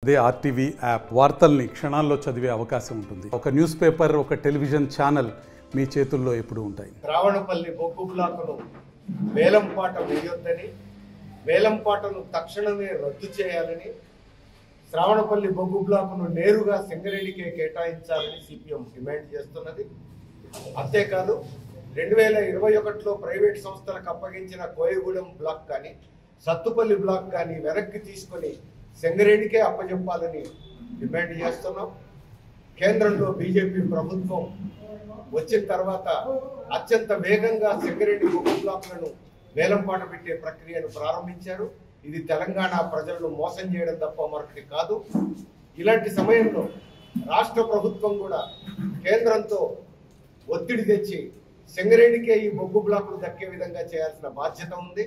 అదే RTV app వార్తల్ని క్షణాల్లో చదివే అవకాశం ఉంటుంది. ఒక న్యూస్ పేపర్, ఒక టెలివిజన్ ఛానల్ మీ చేతుల్లో ఎప్పుడూ ఉంటాయి. శ్రావణపల్లి బొగ్గు బ్లాకును వేలంపాట వేయొద్దని, వేలంపాటను తక్షణమే రద్దు చేయాలని, శ్రావణపల్లి బొగ్గు బ్లాకును నేరుగా సింగరేణికే కేటాయించాలని సిపిఎం డిమాండ్ చేస్తున్నది. అంతేకాదు 2021లో ప్రైవేట్ సంస్థలకు అప్పగించిన కోయగూడెం బ్లాక్ కానీ సత్తుపల్లి బ్లాక్ కానీ వెనక్కి తీసుకొని సింగరేణికే అప్పచెప్పాలని డిమాండ్ చేస్తున్నాం. కేంద్రంలో బీజేపీ ప్రభుత్వం వచ్చిన తర్వాత అత్యంత వేగంగా సింగరేణి బొగ్గు బ్లాక్లను వేలంపాట పెట్టే ప్రక్రియను ప్రారంభించారు. ఇది తెలంగాణ ప్రజలను మోసం చేయడం తప్ప మరొకటి కాదు. ఇలాంటి సమయంలో రాష్ట్ర ప్రభుత్వం కూడా కేంద్రంతో ఒత్తిడి తెచ్చి సింగరేణికే ఈ బొగ్గు బ్లాకులు దక్కే విధంగా చేయాల్సిన బాధ్యత ఉంది.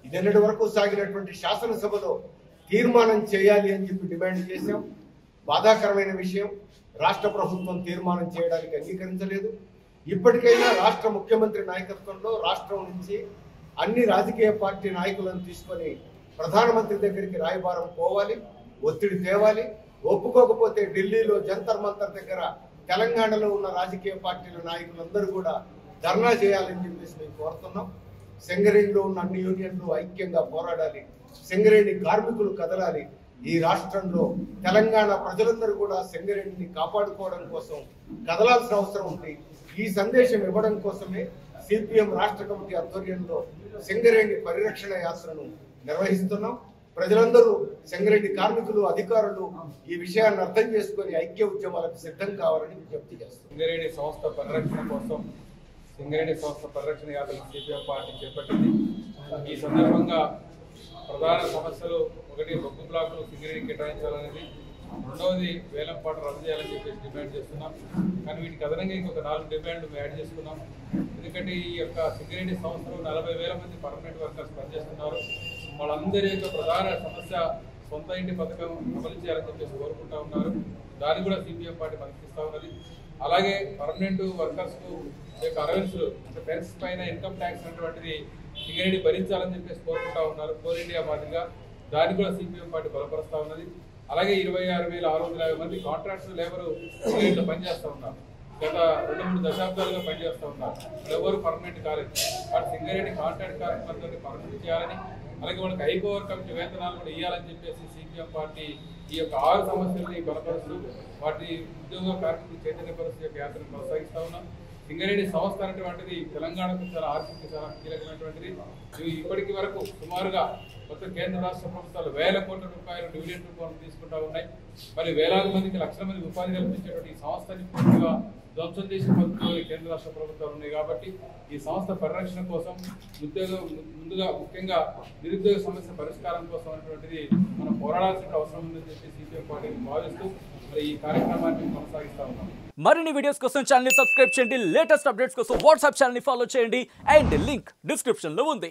ఇదెన్నటి వరకు సాగినటువంటి శాసనసభలో తీర్మానం చేయాలి అని చెప్పి డిమాండ్ చేశాం. బాధాకరమైన విషయం, రాష్ట్ర ప్రభుత్వం తీర్మానం చేయడానికి అంగీకరించలేదు. ఇప్పటికైనా రాష్ట్ర ముఖ్యమంత్రి నాయకత్వంలో రాష్ట్రం నుంచి అన్ని రాజకీయ పార్టీ నాయకులను తీసుకొని ప్రధానమంత్రి దగ్గరికి రాయబారం పోవాలి, ఒత్తిడి తేవాలి. ఒప్పుకోకపోతే ఢిల్లీలో జంతర్ మంతర్ దగ్గర తెలంగాణలో ఉన్న రాజకీయ పార్టీల నాయకులందరూ కూడా ధర్నా చేయాలని చెప్పేసి మేము కోరుతున్నాం. సింగరేణిలో ఉన్న అన్ని యూనియన్లు ఐక్యంగా పోరాడాలి, సింగరేణి కార్మికులు కదలాలి. ఈ రాష్ట్రంలో తెలంగాణ ప్రజలందరూ కూడా సింగరేణిని కాపాడుకోవడం కోసం కదలాల్సిన అవసరం ఉంది. ఈ సందేశం ఇవ్వడం కోసమే సిపిఎం రాష్ట్ర కమిటీ ఆధ్వర్యంలో సింగరేణి పరిరక్షణ యాత్రను నిర్వహిస్తున్నాం. ప్రజలందరూ సింగరేణి కార్మికులు, అధికారులు ఈ విషయాన్ని అర్థం చేసుకుని ఐక్య ఉద్యమాలకు సిద్ధం కావాలని విజ్ఞప్తి చేస్తున్నాం. సింగరేణి సంస్థ పరిరక్షణ కోసం సింగరేణి సంస్థ పరిరక్షణ యాత్రను సిపిఎం పార్టీ చేపట్టింది. ఈ సందర్భంగా ప్రధాన సమస్యలు ఒకటి బొగ్గు బ్లాకులు సింగరేణి కేటాయించాలనేది, రెండవది వేలంపాట రద్దు చేయాలని చెప్పేసి డిమాండ్ చేస్తున్నాం. కానీ వీటికి అదనంగా ఇంకొక 4 డిమాండ్లు యాడ్ చేసుకున్నాం. ఎందుకంటే ఈ యొక్క సింగరేణి సంస్థలో 40,000 మంది పర్మనెంట్ వర్కర్స్ పనిచేస్తున్నారు. వాళ్ళందరి యొక్క ప్రధాన సమస్య సొంత ఇంటి పథకం అమలు చేయాలని చెప్పేసి కోరుకుంటా ఉన్నారు. దాన్ని కూడా సిపిఎం పార్టీ మద్దతిస్తూ ఉన్నది. అలాగే పర్మనెంట్ వర్కర్స్కు యొక్క అలవెన్స్ అంటే పెన్స్ పైన ఇన్కమ్ ట్యాక్స్ అనేటువంటిది సింగరేణి భరించాలని చెప్పేసి కోరుకుంటా ఉన్నారు. కోల్ ఇండియా మాదిరిగా దాన్ని కూడా సిపిఎం పార్టీ బలపరుస్తూ ఉన్నది. అలాగే 26,650 మంది కాంట్రాక్ట్స్ లేబరు సింగరేణిలో పనిచేస్తూ ఉన్నారు. గత 2-3 దశాబ్దాలుగా పనిచేస్తూ ఉన్నారు. ఎవరు పర్మనెంట్ కాలేదు. వాటి సింగరేణి కాంట్రాక్ట్ కార్మికులందరినీ పర్మనెంట్ చేయాలని, అలాగే వాళ్ళకి హైపవర్ కమిటీ వేతనాలు కూడా ఇవ్వాలని చెప్పేసి సిపిఎం పార్టీ ఈ యొక్క 6 సమస్యల్ని బలపరుస్తూ వాటి ఉద్యోగ కార్మికులు చైతన్యపరుస్తూ యొక్క యాత్రను కొనసాగిస్తూ ఉన్నాం. సింగరేణి సంస్థ అనేటువంటిది తెలంగాణకు చాలా ఆర్థిక చాలా కీలకమైనటువంటిది. ఇవి ఇప్పటికి వరకు సుమారుగా మొత్తం కేంద్ర రాష్ట్ర ప్రభుత్వాలు వేల కోట్ల రూపాయలు డివిడెండ్ రూపంలో తీసుకుంటా ఉన్నాయి. మరి వేలాది మందికి, లక్షల మందికి ఉపాధి కల్పించేటువంటి ఈ సంస్థని పూర్తిగా ధ్వంసం చేసే పద్ధతులు కేంద్ర రాష్ట్ర ప్రభుత్వాలు ఉన్నాయి. కాబట్టి ఈ సంస్థ పరిరక్షణ కోసం ముందుగా ముఖ్యంగా నిరుద్యోగ సమస్య పరిష్కారం కోసం అనేటువంటిది మనం పోరాడాల్సిన అవసరం ఉందని చెప్పి సిపిఎం పార్టీని భావిస్తూ మరి ఈ కార్యక్రమాన్ని కొనసాగిస్తా ఉన్నాం. మరిన్ని వీడియోస్ కోసం ఛానల్ ని సబ్స్క్రైబ్ చేయండి. లేటెస్ట్ అప్డేట్స్ కోసం వాట్సాప్ ఛానల్ ని ఫాలో చేయండి. అండ్ లింక్ డిస్క్రిప్షన్ లో ఉంది.